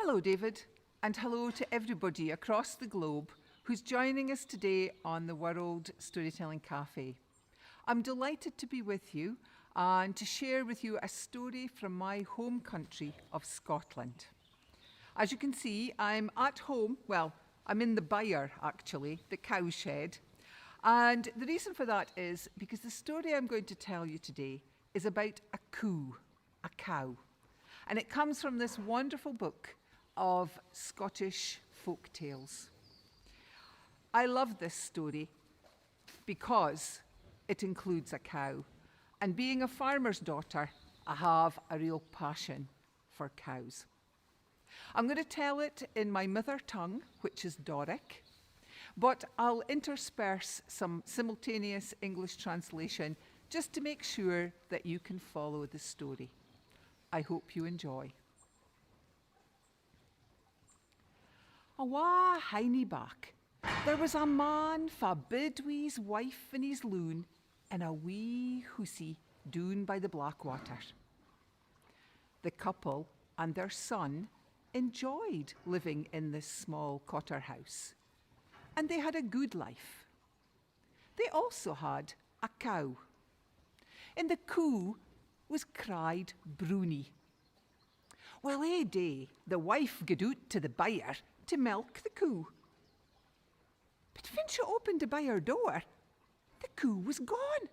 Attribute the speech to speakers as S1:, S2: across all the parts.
S1: Hello, David, and hello to everybody across the globe who's joining us today on the World Storytelling Cafe. I'm delighted to be with you and to share with you a story from my home country of Scotland. As you can see, I'm at home, well, I'm in the byre actually, the cow shed. And the reason for that is because the story I'm going to tell you today is about a coo, a cow. And it comes from this wonderful book of Scottish folk tales. I love this story because it includes a cow. And being a farmer's daughter, I have a real passion for cows. I'm going to tell it in my mother tongue, which is Doric, but I'll intersperse some simultaneous English translation just to make sure that you can follow the story. I hope you enjoy. Awa hiney back, there was a man forbid wi' his wife and his loon in a wee hoosie doon by the Blackwater. The couple and their son enjoyed living in this small cotter house, and they had a good life. They also had a cow. In the coo was cried Broonie. Well, ae day the wife gaed out to the byre to milk the coo. But when she opened the byre door, the coo was gone,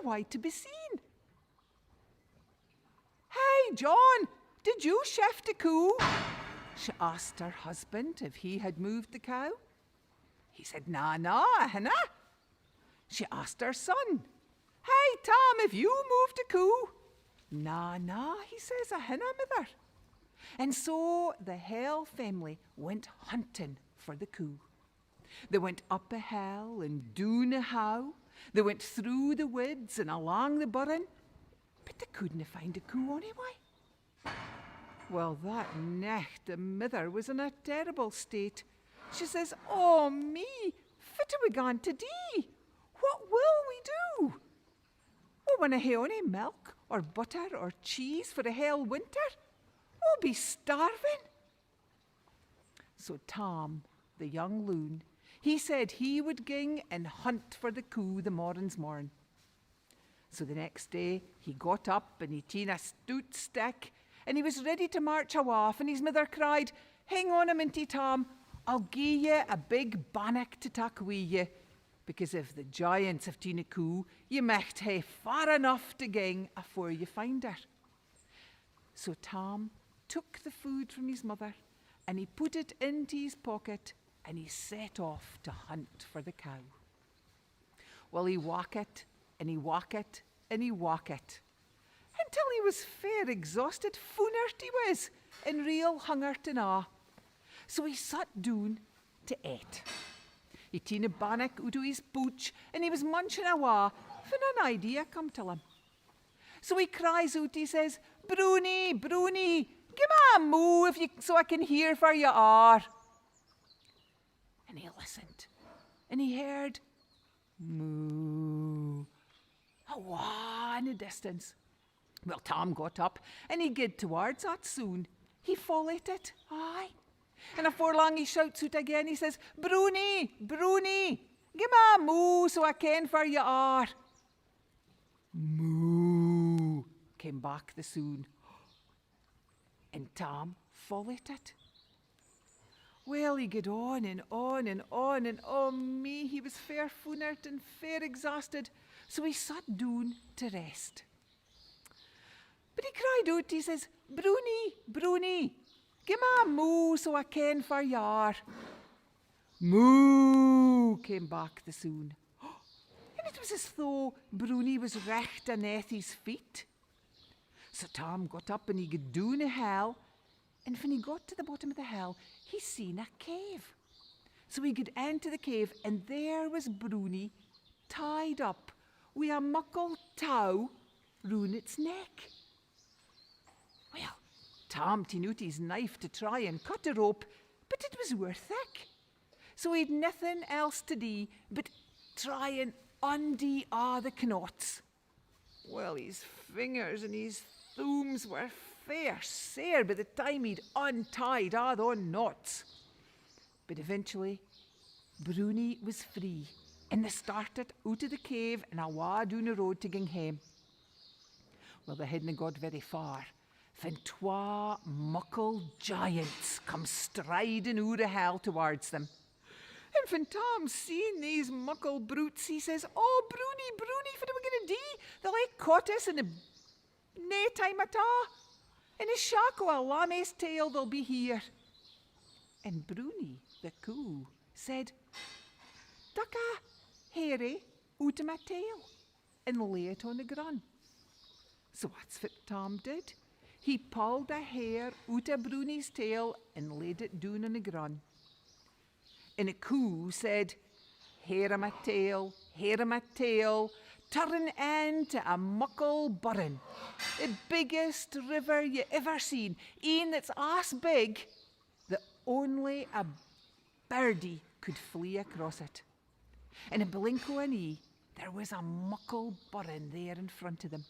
S1: nae to be seen. "Hey, John, did you shift the coo?" she asked her husband if he had moved the cow. He said, "Na, I hinna." She asked her son, "Hey, Tom, have you moved the coo?" Na, he says, "I hinna, mither." And so the Hale family went hunting for the coo. They went up a hill and down a how. They went through the woods and along the burren, but they couldn't find the coo anyway. Well, that nicht the mither was in a terrible state. She says, "Oh me, what are we going to do? What will we do? We winna hae ony milk or butter or cheese for the hale winter. We'll be starving." So Tom, the young loon, he said he would ging and hunt for the coo the morn's morn. So the next day he got up and he ta'en a stout stick and he was ready to march off, and his mother cried, "Hang on a minute, Tom, I'll gie ye a big bannock to tak wi' ye, because if the giants have ta'en a coo, ye micht hae far enough to gang afore ye find her." So Tom took the food from his mother and he put it into his pocket and he set off to hunt for the cow. Well, he walked and he walked and he walked until he was fair exhausted, foonert he was, and real hungert and a'. So he sat down to eat. He ta'en a bannock out of his pouch and he was munching awa when an idea come to him. So he cries out, he says, Broonie, give me a moo so I can hear where you are." And he listened and he heard moo, awa in the distance. Well, Tom got up and he gaed towards that soon. He followed it, aye. And afore long he shouts out again, he says, Broonie, give me a moo so I ken where you are." Moo, came back the soon. And Tom followed it. Well, he gaed on and on and on, and oh me, he was fair foonert and fair exhausted, so he sat down to rest. But he cried out, he says, Broonie, give me a moo so I ken where you are." Moo, came back the soon. And it was as though Broonie was recht aneath his feet. So Tom got up and he gaed down a hill, and when he got to the bottom of the hill, he seen a cave. So he gaed into the cave, and there was Broonie tied up wi' a muckle tow round its neck. Well, Tom ta'en out his knife to try and cut the rope, but it was worth thick. So he'd nothing else to do but try and undo all the knots. Well, his fingers and his thumbs were fair sore by the time he'd untied all those knots. But eventually, Broonie was free, and they started out of the cave and awa down the road to ging hame. Well, they hadn't got very far, when twa muckle giants come striding out of hell towards them. And when Tom seen these muckle brutes, he says, "Oh, Broonie, Broonie, what are we going to do? They'll caught us in nae time at all. In a shock o' a lammy's tail they'll be here." And Broonie the Cow said, "Duck a hairy out of my tail and lay it on the ground." So that's what Tom did. He pulled a hair out of Broonie's tail and laid it down on the ground. And the cow said, "Hair of my tail, hair of my tail, turn into a muckle burren, the biggest river you ever seen, een that's as big that only a birdie could flee across it." In a blink o' an eye, there was a muckle burren there in front of them.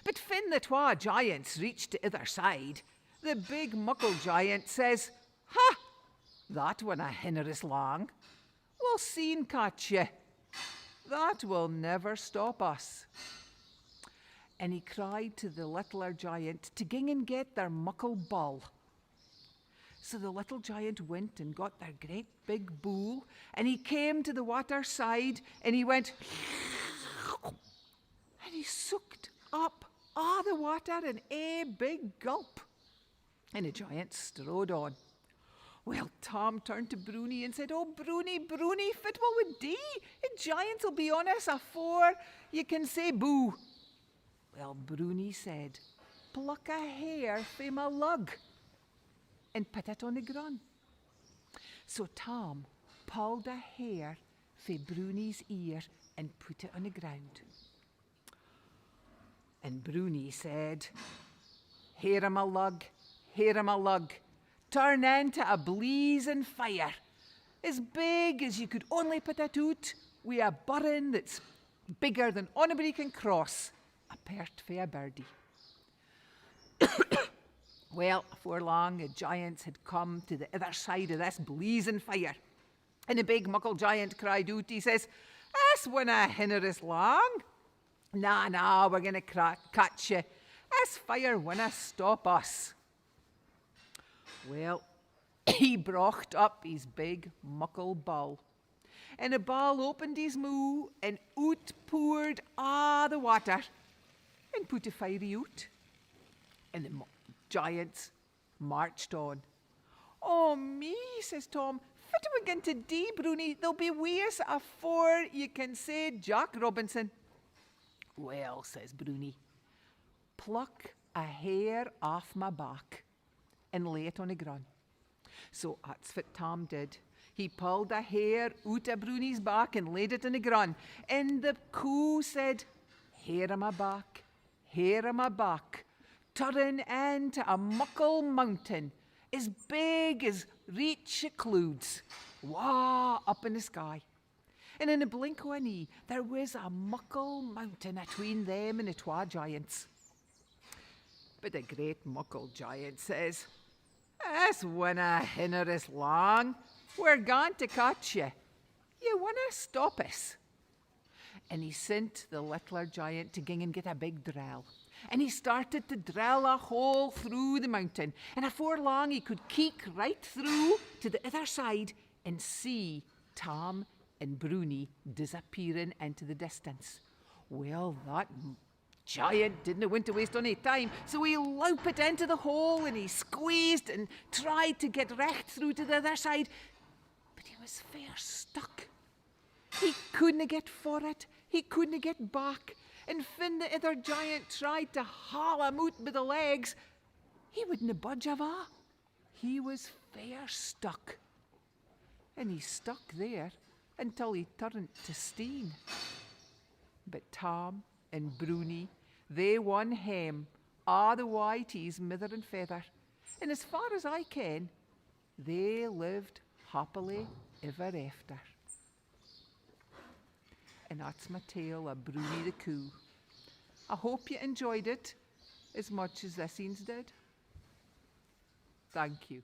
S1: But when the twa giants reached the other side, the big muckle giant says, "Ha! That winna hinder us long. We'll soon catch ye. That will never stop us." And he cried to the littler giant to ging and get their muckle bull. So the little giant went and got their great big bull, and he came to the water side, and he went, and he sucked up all the water in a big gulp. And the giant strode on. Well, Tom turned to Broonie and said, "Oh, Broonie, Broonie, what will we do? The giants will be on us afore you can say boo." Well, Broonie said, "Pluck a hair frae my lug and put it on the ground." So Tom pulled a hair frae Broonie's ear and put it on the ground. And Broonie said, "Hair of my lug, hair of my lug, turn into a blazing fire, as big as you could only put it out, with a burren that's bigger than anybody can cross, a pert fae a birdie." Well, afore long, the giants had come to the other side of this blazing fire. And the big muckle giant cried out, he says, "This winna hinder us long. Nah, we're going to catch you. This fire winna stop us." Well, he brocht up his big muckle bull. And the bull opened his moo and out poured all the water and put the fire out. And the giants marched on. "Oh me," says Tom, "what are we going to do, Broonie? They'll be worse afore you can say Jack Robinson." "Well," says Broonie, "pluck a hair off my back and lay it on the ground." So that's what Tom did. He pulled a hair out of Broonie's back and laid it on the ground. And the cow said, "Hair of my back, hair of my back, turn into a muckle mountain, as big as reach of clouds, wa up in the sky." And in a blink o' an eye, there was a muckle mountain atween them and the twa giants. But the great muckle giant says, "This winna hinder us long. We're going to catch you. You winna stop us." And he sent the littler giant to ging and get a big drill. And he started to drill a hole through the mountain. And afore long, he could keek right through to the other side and see Tom and Broonie disappearing into the distance. Well, that giant didn't want to waste any time, so he louped into the hole and he squeezed and tried to get right through to the other side, but he was fair stuck. He couldn't get for it, he couldn't get back, and when the other giant tried to haul him out by the legs, he wouldn't budge ava. He was fair stuck. And he stuck there until he turned to steam. But Tom and Broonie, they won hame, a' the way to his mither and feather. And as far as I ken, they lived happily ever after. And that's my tale of Broonie the Cow. I hope you enjoyed it, as much as this eens did. Thank you.